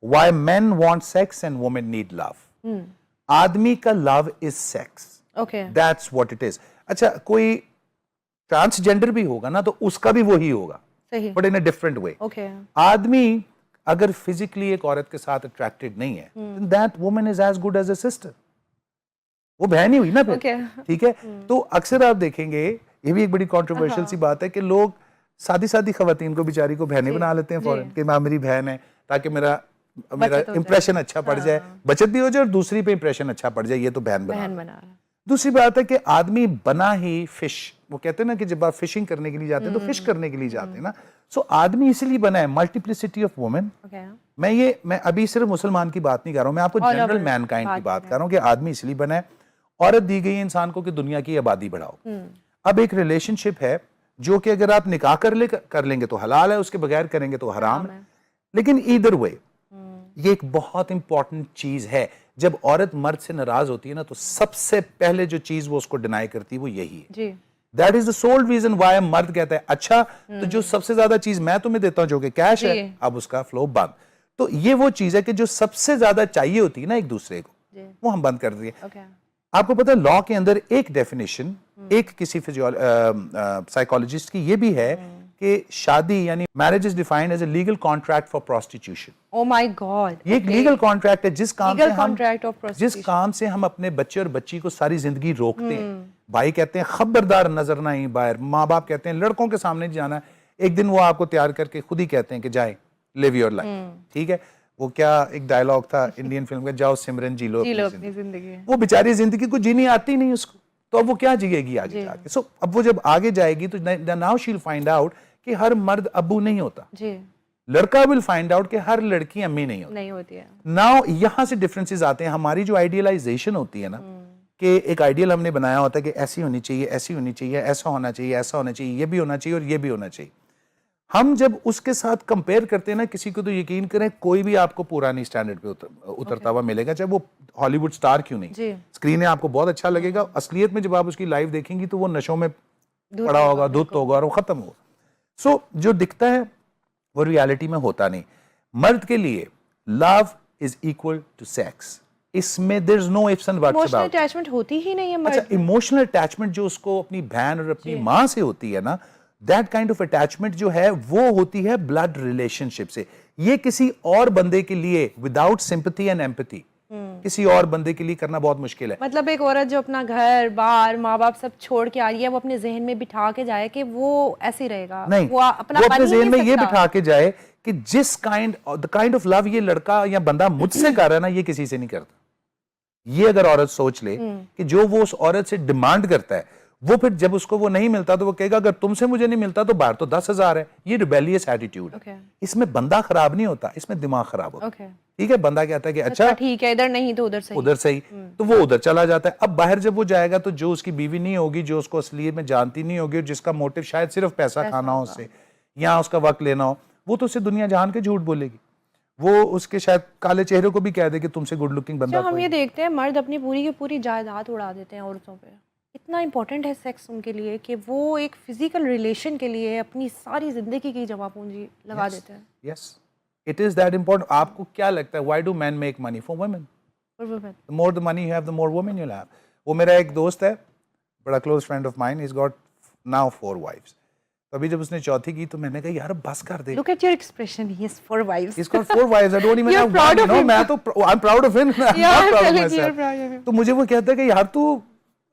Why main want sex and women need love. आदमी का love is sex, okay, that's what it is. अच्छा, कोई transgender भी होगा ना तो उसका भी वही होगा, सही, but in a different way. Okay, आदमी अगर फिजिकली एक औरत के साथ अट्रैक्टेड नहीं है, that woman is as good as a sister, वो बहन ही हुई ना फिर। ओके, ठीक है, तो अक्सर आप देखेंगे, ये भी एक बड़ी कंट्रोवर्शियल सी बात है कि लोग सादी सादी खवातीन को बेचारी को बहनें बना लेते हैं फौरन कि मां मेरी बहन है, ताकि मेरा इंप्रेशन अच्छा पड़ जाए, बचत भी हो जाए और दूसरी पे इंप्रेशन अच्छा पड़ जाए, ये तो बहन बना बना रहा। दूसरी बात है कि आदमी बना ही फिश, वो कहते हैं ना कि जब आप फिशिंग करने के लिए जाते हैं तो फिश करने के लिए जाते हैं ना, सो आदमी इसीलिए बना है, मल्टीप्लिसिटी ऑफ वुमेन। मैं अभी सिर्फ मुसलमान की बात नहीं कर रहा हूं, मैं आपको जनरल मैनकाइंड की बात कर रहा हूं कि आदमी इसलिए बना है, औरत दी गई है इंसान को कि दुनिया की आबादी बढ़ाओ। अब एक रिलेशनशिप है जो कि अगर आप निकाह कर लेंगे तो हलाल है, उसके बगैर करेंगे तो हराम है, लेकिन ईदर वे ये एक बहुत इंपॉर्टेंट चीज है। जब औरत मर्द से नाराज होती है ना तो सबसे पहले जो चीज वो उसको डिनाई करती है वो यही है। That is the sole reason why मर्द कहता है अच्छा तो जो सबसे ज्यादा चीज मैं तुम्हें देता हूं जो कि कैश है, अब उसका फ्लो बंद। तो ये वो चीज है कि जो सबसे ज्यादा चाहिए होती है ना एक दूसरे को, वो हम बंद कर दिए। आपको पता है लॉ के अंदर एक डेफिनेशन एक किसी साइकोलॉजिस्ट की ये भी है कि शादी यानी marriage is defined as a legal contract for prostitution. Oh my god, ये एक लीगल कॉन्ट्रैक्ट है जिस काम से हम अपने बच्चे और बच्ची को सारी जिंदगी रोकते हैं। भाई कहते हैं खबरदार नजर ना आई बाहर, माँ बाप कहते हैं लड़कों के सामने जाना, एक दिन वो आपको तैयार करके खुद ही कहते हैं कि जाए लिव योर लाइफ। ठीक है, वो क्या एक डायलॉग था इंडियन फिल्म का, जाओ सिमरन जी लो अपनी जिंदगी। वो बेचारी जिंदगी को जीनी आती नहीं उसको, तो अब वो क्या जिएगी आगे जाके। सो अब वो जब आगे जाएगी तो now she will find out कि हर मर्द अब्बू नहीं होता जी। लड़का विल फाइंड आउट कि हर लड़की अम्मी नहीं होती है। नाउ यहां से डिफरेंसेस आते हैं। हमारी जो आइडियलाइजेशन होती है ना कि एक आइडियल हमने बनाया होता है कि ऐसी होनी चाहिए, ऐसी होनी चाहिए, ऐसा होना चाहिए, ऐसा होना चाहिए, ये भी होना चाहिए और ये भी होना चाहिए। हम जब उसके साथ कंपेयर करते हैं ना किसी को, तो यकीन करें कोई भी आपको पुरानी स्टैंडर्ड पे उतरता हुआ मिलेगा, चाहे वो हॉलीवुड स्टार क्यों नहीं। स्क्रीन में आपको बहुत अच्छा लगेगा, असलियत में जब आप उसकी लाइव देखेंगी तो वो नशों में पड़ा होगा, धुत होगा और वो खत्म होगा। सो जो दिखता है वो रियलिटी में होता नहीं। मर्द के लिए love is equal to sex, इसमें there is no ifs and buts about. Emotional attachment होती ही नहीं है मर्द। अच्छा, इमोशनल अटैचमेंट जो उसको अपनी बहन और अपनी मां से होती है ना, दैट काइंड ऑफ अटैचमेंट जो है वो होती है ब्लड रिलेशनशिप से। ये किसी और बंदे के लिए विदाउट सिंपैथी एंड एम्पैथी किसी और बंदे के लिए करना बहुत मुश्किल है। मतलब एक औरत जो अपना घर बार माँ बाप सब छोड़ के आ रही है, वो अपने जहन में बिठा के जाए कि वो ऐसे ही रहेगा, नहीं, वो अपने जहन में ये बिठा के जाए कि जिस द काइंड ऑफ लव ये लड़का या बंदा मुझसे कर रहा है ना, ये किसी से नहीं करता। ये अगर औरत सोच ले कि जो वो उस औरत से डिमांड करता है, वो फिर जब उसको वो नहीं मिलता तो वो कहेगा अगर तुमसे मुझे नहीं मिलता तो बाहर तो 10,000 है। ये रिबेलियस एटीट्यूड है। इसमें बंदा खराब नहीं होता, इसमें दिमाग खराब होता है। ठीक है, बंदा कहता है कि अच्छा ठीक है, इधर नहीं तो उधर सही, तो वो उधर चला जाता है। अब बाहर जब वो जाएगा तो जो उसकी बीवी नहीं होगी, जो उसको असलियत में जानती नहीं होगी, जिसका मोटिव शायद सिर्फ पैसा खाना हो उससे या उसका वक्त लेना हो, वो तो उससे दुनिया जहान के झूठ बोलेगी। वो उसके शायद काले चेहरे को भी कह दे कि तुमसे गुड लुकिंग बंदा। हम ये देखते हैं मर्द अपनी पूरी की पूरी जायदाद उड़ा देते हैं औरतों पे। इतना इंपॉर्टेंट है सेक्स उनके लिए कि वो एक फिजिकल रिलेशन के लिए अपनी सारी जिंदगी की जमा पूंजी लगा देते हैं। Yes, it is that important. आपको क्या लगता है why do men make money for women? The more the money you have the more women you will have. वो मेरा एक दोस्त है, बड़ा close friend of mine, he has got now 4 wives. अभी जब उसने चौथी की तो मैंने कहा यार बस कर दे। Look at your expression, he has 4 wives. He's got 4 wives. I don't even have one. You know, मैं तो I'm proud of him. I'm not proud of myself. तो मुझे वो कहता है कि यार तू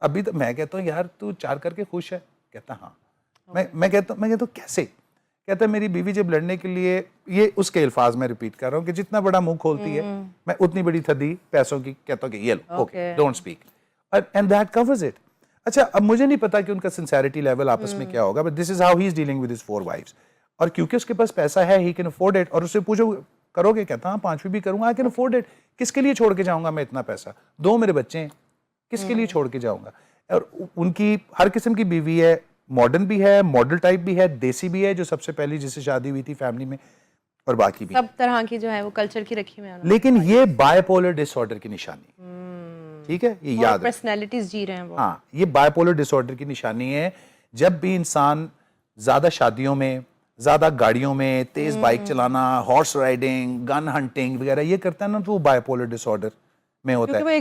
अभी तो, मैं कहता हूँ यार तू 4 करके खुश है? कहता हाँ। मैं कहता हूँ कैसे? कहता है मेरी बीवी जब लड़ने के लिए, ये उसके अल्फाज में रिपीट कर रहा हूँ कि जितना बड़ा मुंह खोलती है मैं उतनी बड़ी थदी पैसों की, कहता हूँ कि ये लो, okay don't speak, and that covers it. अच्छा, अब मुझे नहीं पता कि उनका सिंसेरिटी लेवल आपस में क्या होगा, but this is how he is dealing with his 4 wives. और क्योंकि उसके पास पैसा है, ही कैन अफोर्ड इट। और उससे पूछो करोगे? कहता हाँ 5वीं भी करूंगा, आई कैन अफोर्ड इट। किसके लिए छोड़ के जाऊंगा मैं इतना पैसा? 2 मेरे बच्चे हैं, किसके लिए छोड़ के जाऊंगा? और उनकी हर किस्म की बीवी है, मॉडर्न भी है, मॉडल टाइप भी है, देसी भी है, जो सबसे पहली जिससे शादी हुई थी फैमिली में, और बाकी भी सब तरह की जो है वो कल्चर की रखी हुई है। लेकिन ये बायपोलर डिसऑर्डर की निशानी, ठीक है, ये याद, पर्सनैलिटीज जी रहे हैं वो। हाँ, ये बायपोलर डिसऑर्डर की निशानी है। जब भी इंसान ज्यादा शादियों में, ज्यादा गाड़ियों में तेज बाइक चलाना, हॉर्स राइडिंग, गन हंटिंग वगैरह ये करता है ना, तो वो बाइपोलर डिसऑर्डर में होता है।